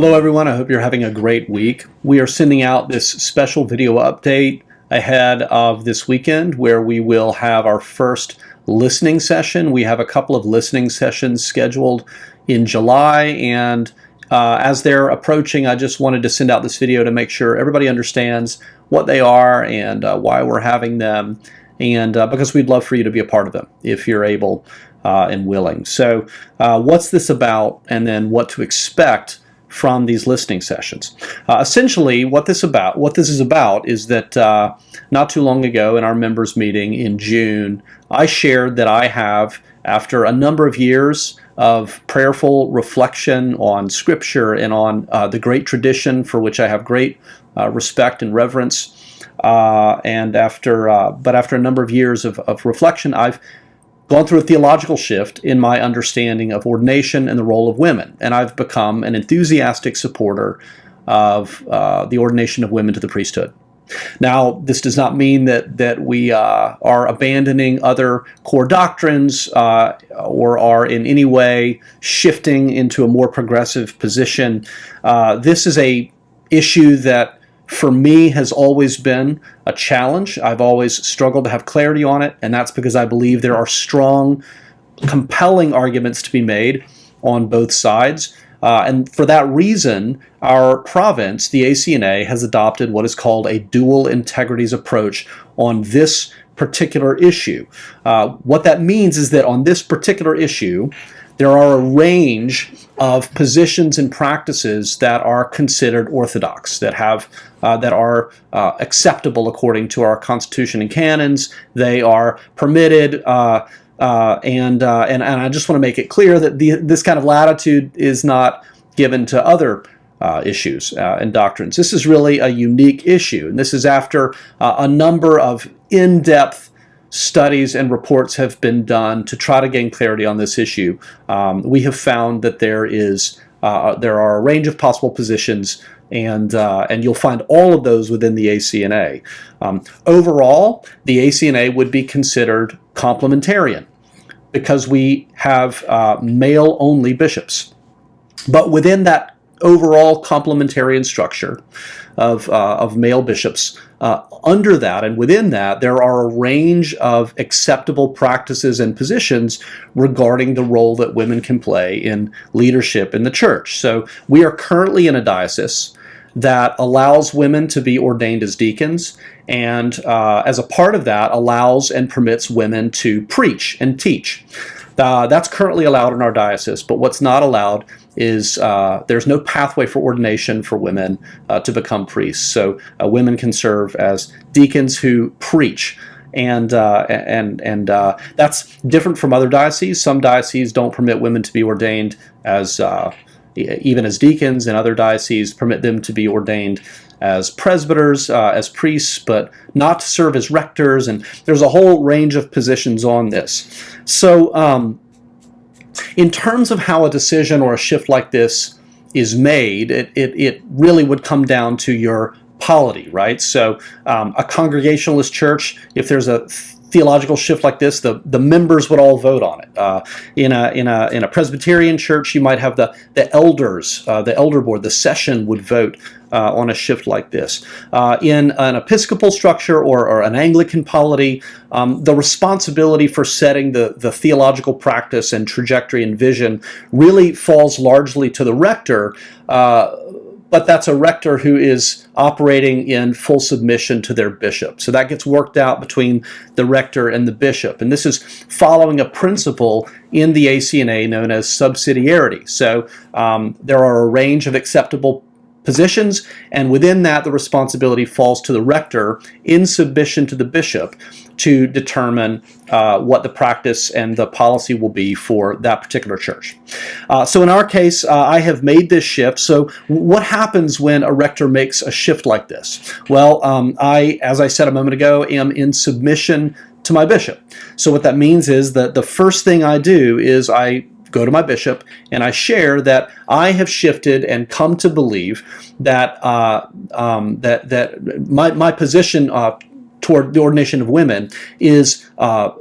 Hello everyone, I hope you're having a great week. We are sending out this special video update ahead of this weekend where we will have our first listening session. We have a couple of listening sessions scheduled in July, and as they're approaching, I just wanted to send out this video to make sure everybody understands what they are and why we're having them, and because we'd love for you to be a part of them if you're able and willing. So what's this about, and then what to expect from these listening sessions. Essentially, what this is about is that not too long ago in our members meeting in June, I shared that I have, after a number of years of prayerful reflection on Scripture and on the great tradition for which I have great respect and reverence, but after a number of years of reflection, I've gone through a theological shift in my understanding of ordination and the role of women, and I've become an enthusiastic supporter of the ordination of women to the priesthood. Now, this does not mean that we are abandoning other core doctrines or are in any way shifting into a more progressive position. This is a issue that for me has always been a challenge. I've always struggled to have clarity on it, and that's because I believe there are strong, compelling arguments to be made on both sides. And for that reason, our province, the ACNA, has adopted what is called a dual integrities approach on this particular issue. What that means is that on this particular issue, there are a range of positions and practices that are considered orthodox, that are acceptable according to our Constitution and canons. They are permitted, and I just want to make it clear that this kind of latitude is not given to other issues and doctrines. This is really a unique issue, and this is after a number of in-depth studies and reports have been done to try to gain clarity on this issue. We have found that there are a range of possible positions, and you'll find all of those within the ACNA. Overall, the ACNA would be considered complementarian because we have male-only bishops. But within that overall complementarian structure of male bishops, under that and within that, there are a range of acceptable practices and positions regarding the role that women can play in leadership in the church. So we are currently in a diocese that allows women to be ordained as deacons, and as a part of that, allows and permits women to preach and teach. That's currently allowed in our diocese, but what's not allowed is there's no pathway for ordination for women to become priests. So women can serve as deacons who preach, and that's different from other dioceses. Some dioceses don't permit women to be ordained as even as deacons, and other dioceses permit them to be ordained as presbyters, as priests, but not to serve as rectors, and there's a whole range of positions on this. So in terms of how a decision or a shift like this is made, it really would come down to your polity, right? So a Congregationalist church, if there's a theological shift like this, the members would all vote on it. In a Presbyterian church, you might have the elders, the elder board, the session would vote on a shift like this. In an Episcopal structure or an Anglican polity, the responsibility for setting the theological practice and trajectory and vision really falls largely to the rector, but that's a rector who is operating in full submission to their bishop. So that gets worked out between the rector and the bishop. And this is following a principle in the ACNA known as subsidiarity. So there are a range of acceptable positions, and within that, the responsibility falls to the rector in submission to the bishop to determine what the practice and the policy will be for that particular church. So in our case, I have made this shift. So what happens when a rector makes a shift like this? Well, I, as I said a moment ago, am in submission to my bishop. So what that means is that the first thing I do is I go to my bishop and I share that I have shifted and come to believe that my position toward the ordination of women is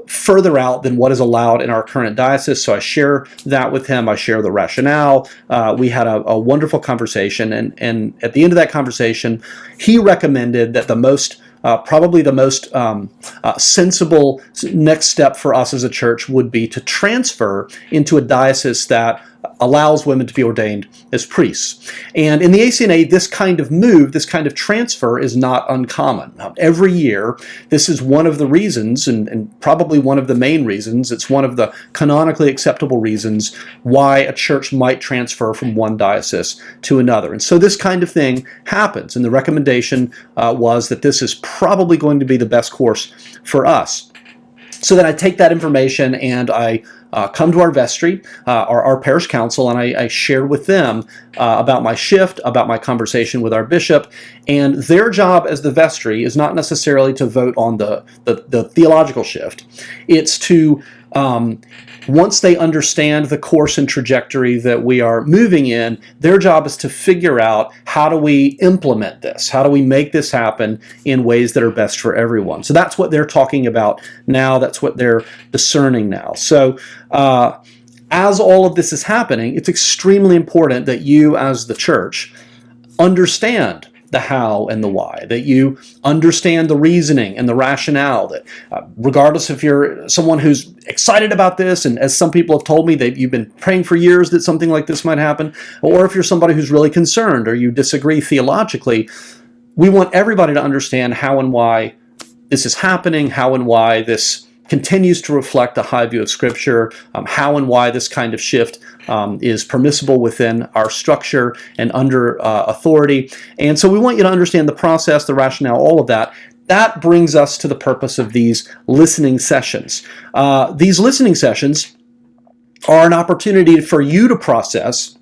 further out than what is allowed in our current diocese. So I share that with him. I share the rationale. We had a wonderful conversation, and at the end of that conversation, he recommended that probably the most sensible next step for us as a church would be to transfer into a diocese that allows women to be ordained as priests. And in the ACNA, this kind of move, this kind of transfer is not uncommon. Now, every year, this is one of the reasons, and probably one of the main reasons, it's one of the canonically acceptable reasons why a church might transfer from one diocese to another. And so this kind of thing happens, and the recommendation was that this is probably going to be the best course for us. So then I take that information and I come to our vestry, our parish council, and I share with them about my shift, about my conversation with our bishop, and their job as the vestry is not necessarily to vote on the theological shift. It's to, once they understand the course and trajectory that we are moving in, their job is to figure out, how do we implement this? How do we make this happen in ways that are best for everyone? So that's what they're talking about now. That's what they're discerning now. So as all of this is happening, it's extremely important that you as the church understand the how and the why, that you understand the reasoning and the rationale, that regardless if you're someone who's excited about this, and as some people have told me that you've been praying for years that something like this might happen, or if you're somebody who's really concerned or you disagree theologically, we want everybody to understand how and why this is happening, how and why this continues to reflect a high view of Scripture, how and why this kind of shift is permissible within our structure and under authority. And so we want you to understand the process, the rationale, all of that. That brings us to the purpose of these listening sessions. These listening sessions are an opportunity for you to process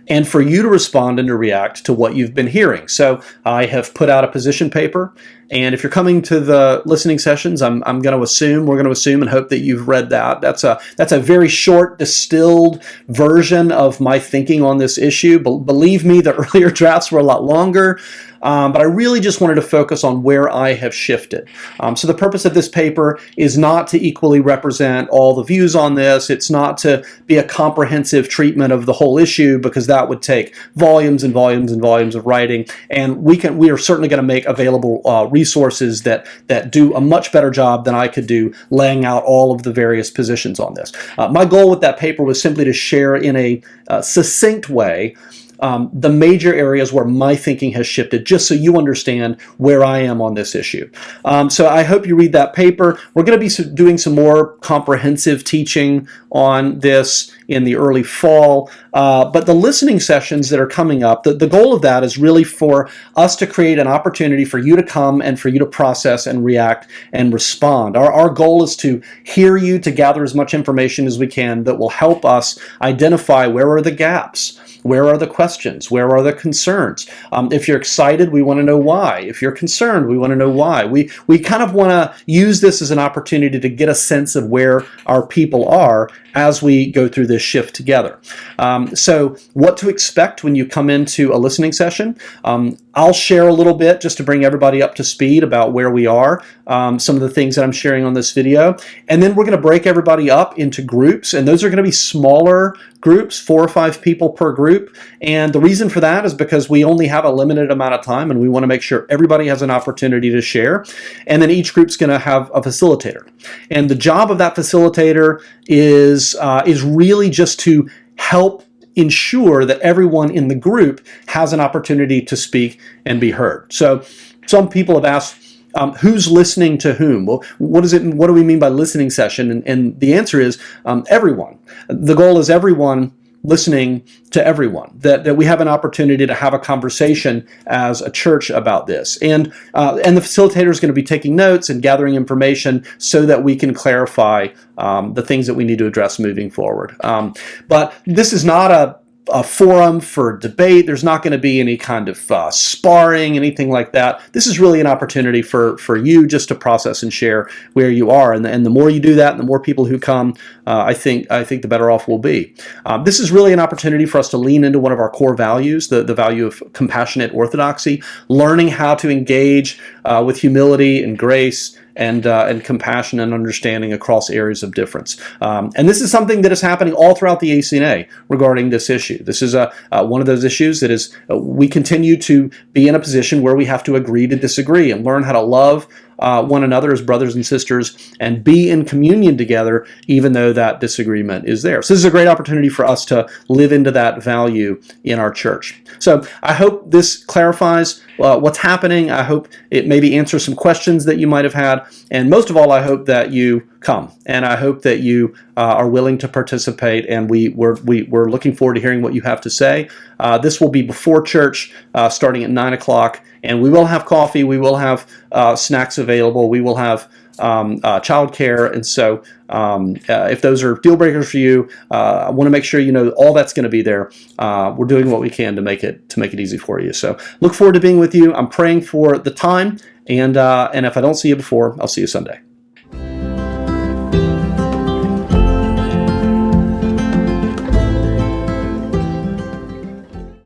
and for you to respond and to react to what you've been hearing. So I have put out a position paper, and if you're coming to the listening sessions, we're going to assume and hope that you've read that. That's a very short, distilled version of my thinking on this issue. Believe me, the earlier drafts were a lot longer. But I really just wanted to focus on where I have shifted. So the purpose of this paper is not to equally represent all the views on this. It's not to be a comprehensive treatment of the whole issue, because that would take volumes and volumes and volumes of writing. And we are certainly going to make available resources that do a much better job than I could do laying out all of the various positions on this. My goal with that paper was simply to share in a succinct way the major areas where my thinking has shifted, just so you understand where I am on this issue. So I hope you read that paper. We're going to be doing some more comprehensive teaching on this in the early fall. But the listening sessions that are coming up, the goal of that is really for us to create an opportunity for you to come and for you to process and react and respond. Our goal is to hear you, to gather as much information as we can that will help us identify where are the gaps, where are the questions, where are the concerns. If you're excited, we want to know why. If you're concerned, we want to know why. We kind of want to use this as an opportunity to get a sense of where our people are as we go through this shift together. So what to expect when you come into a listening session. I'll share a little bit just to bring everybody up to speed about where we are, some of the things that I'm sharing on this video. And then we're going to break everybody up into groups, and those are going to be smaller groups, 4 or 5 people per group. And the reason for that is because we only have a limited amount of time, and we want to make sure everybody has an opportunity to share. And then each group's going to have a facilitator. And the job of that facilitator is really just to help ensure that everyone in the group has an opportunity to speak and be heard. So some people have asked, who's listening to whom? Well, what do we mean by listening session? And the answer is everyone. The goal is everyone listening to everyone, that we have an opportunity to have a conversation as a church about this. And the facilitator is going to be taking notes and gathering information so that we can clarify the things that we need to address moving forward. But this is not a forum for debate. There's not going to be any kind of sparring, anything like that. This is really an opportunity for you just to process and share where you are. And the more you do that, and the more people who come, I think the better off we'll be. This is really an opportunity for us to lean into one of our core values, the value of compassionate orthodoxy, learning how to engage with humility and grace and compassion and understanding across areas of difference. And this is something that is happening all throughout the ACNA regarding this issue. This is one of those issues that is, we continue to be in a position where we have to agree to disagree and learn how to love one another as brothers and sisters and be in communion together, even though that disagreement is there. So this is a great opportunity for us to live into that value in our church. So I hope this clarifies what's happening. I hope it maybe answers some questions that you might have had. And most of all, I hope that you come. And I hope that you are willing to participate. And we're looking forward to hearing what you have to say. This will be before church, starting at 9 o'clock. And we will have coffee. We will have snacks available. We will have childcare. And so if those are deal breakers for you, I want to make sure you know all that's going to be there. We're doing what we can to make it easy for you. So look forward to being with you. I'm praying for the time. And if I don't see you before, I'll see you Sunday.